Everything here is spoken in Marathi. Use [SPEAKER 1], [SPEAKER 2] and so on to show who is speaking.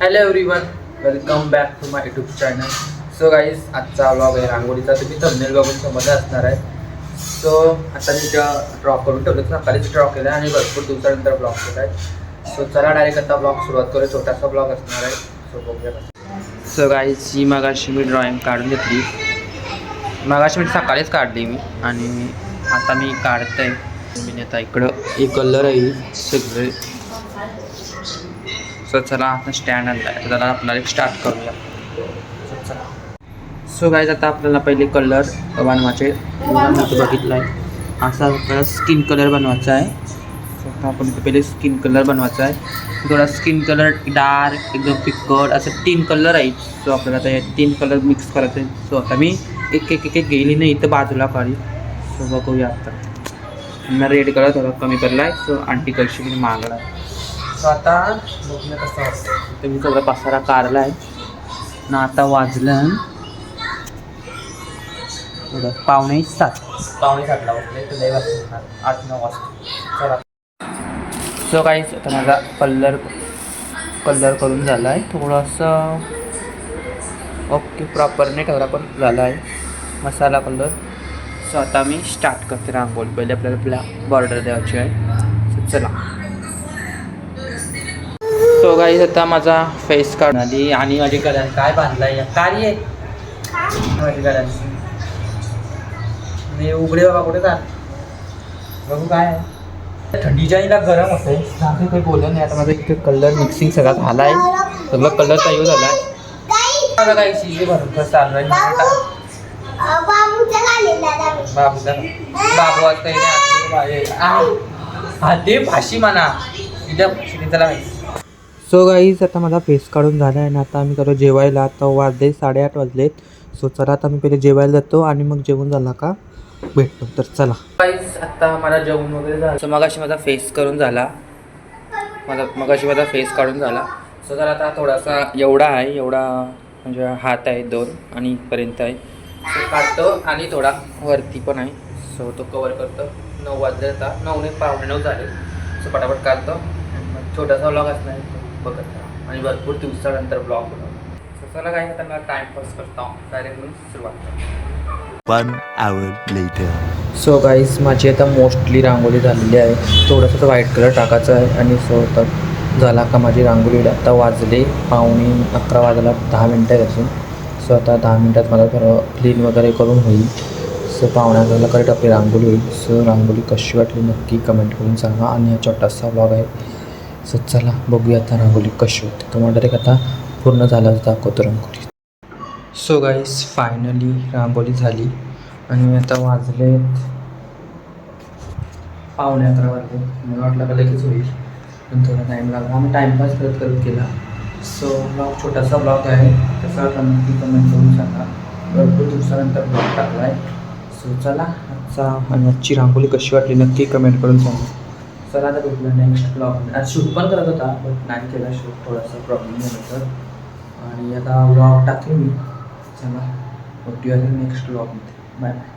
[SPEAKER 1] Hello everyone, welcome back to my YouTube channel. So guys, आजचा व्लॉग आहे रांगोळीचा. तुम्ही थंबनेल बघून समजलं असणार आहे. सो आता मी ड्रॉ करून ठेवलं, सकाळीच ड्रॉ केलं आणि भरपूर दिवसानंतर ब्लॉग केला आहे. सो चला डायरेक्ट आता ब्लॉग सुरुवात करू. छोटासा ब्लॉग असणार आहे. सो बघूया. सो गाईज, ही मगाशी मी ड्रॉइंग काढून घेतली. मगाशी मी सकाळीच काढली मी आणि आता मी काढतोय. मी आता इकडं एक कलर आहे सगळे. सो चला आता स्टँड आणला आहे, त्याला आपल्याला स्टार्ट करूया. सो गाईज, आता आपल्याला पहिले कलर बनवायचे. बघितलं आहे असा आपल्याला स्किन कलर बनवायचा आहे. सो आता आपण इथे पहिले स्किन कलर बनवायचा आहे. थोडा स्किन कलर डार्क, एकदम फिकट असं 3 कलर आहेत. सो आपल्याला आता हे 3 कलर मिक्स करायचे आहे. सो आता मी एक गेली नाही इथं बाजूला काढी. सो बघूया आता मी रेड कलर थोडा कमी करला आहे. सो आंटी कलशी मी मागला आहे. सो आता बघूया कसं असतं. तर मी थोडा पसारा काढला आहे ना. आता वाजलं थोडं 6:45ला वाजले, तर लई वाजता 8-9 वाजता. चला. सो काहीच आता माझा कलर करून झाला आहे. थोडंसं ओके प्रॉपर नाही ठेवला पण झाला आहे मसाला कलर. सो आता मी स्टार्ट करते रांगोळी. पहिले आपल्याला बॉर्डर द्यायची आहे. सो चला. सो गाईज, आता माझा फेस काढून आली आणि माझी गळ्यात काय बांधलाय काय आहे माझी गळ्यात. मी उघडे बाबा कुठे का बघू काय आहे. थंडीच्या हिला गरम होतं आहे. काही बोललं नाही. आता माझा इथे कलर मिक्सिंग सगळा झाला आहे. सगळं कलरचा यूज झाला आहे. मला काही शिजे भरपूर चालू आहे. बाबू आज काही ते भाषी म्हणा त्याला. सो गाईज, आता माझा फेस काढून झाला आहे ना. आता आम्ही करू जेवायला. आता वाजले 8:30 वाजलेत. सो चला आता मी पहिले जेवायला जातो आणि मग जेवण झाला का भेटतो. तर चला गाईज, आता मला जेवण वगैरे झालं. सो मगाशी माझा फेस करून झाला. मगाशी माझा फेस काढून झाला. सो तर आता थोडासा एवढा आहे, एवढा म्हणजे हात आहे 2 आणि इथपर्यंत आहे. सो काढतो आणि थोडा वरती पण आहे. सो तो कवर करतो. 9 वाजले, आता 9 नाही 9:15 झाले. सो पटापट काढतो. छोटासा व्लॉग असणार बघत आणि भरपूर दिवसानंतर ब्लॉग बनवतो. चला काय आता मला टाइमपास करतो. डायरेक्ट मी सुरुवात करतो.
[SPEAKER 2] 1 hour later.
[SPEAKER 1] सो गाईज, माझी आता मोस्टली रांगोळी झालेली आहे. थोडंसं व्हाईट कलर टाकायचं आहे आणि सो आता झाला का माझी रांगोळी. आता वाजले 11:15 वाजला, 10 मिनटं आहे अजून. सो आता 10 मिनटात मला थोडं क्लीन वगैरे करून होईल. सो 11:15 करेक्ट आपली रांगोळी होईल. सो रांगोळी कशी वाटली नक्की कमेंट करून सांगा. आणि हा छोटासा ब्लॉग आहे. सो चला बघूया आता रांगोळी कशी होते. तुम्हाला डायरेक्ट आता पूर्ण झालं दाखवतो रांगोळी. सो गाईस, फायनली रांगोळी झाली आणि आता वाजले 11:15 वाजले. मला वाटलं का लगेच होईल पण थोडा टाईम लागला. आम्ही टाईमपास करत केला. सो ब्लॉग छोटासा ब्लॉग आहे. तसा नक्की कमेंट करून सांगा. भरपूर दिवसानंतर ब्लॉग टाकला आहे. सो चला आजचा आणि आजची रांगोळी कशी वाटली नक्की कमेंट करून सांगा. चला आता भेटलं नेक्स्ट ब्लॉग. आज शूट पण करत होता बट नाही केला शूट, थोडासा प्रॉब्लेम झाला तर. आणि आता ब्लॉग टाकले मी. चला भेटूया नेक्स्ट ब्लॉगमध्ये. Bye bye.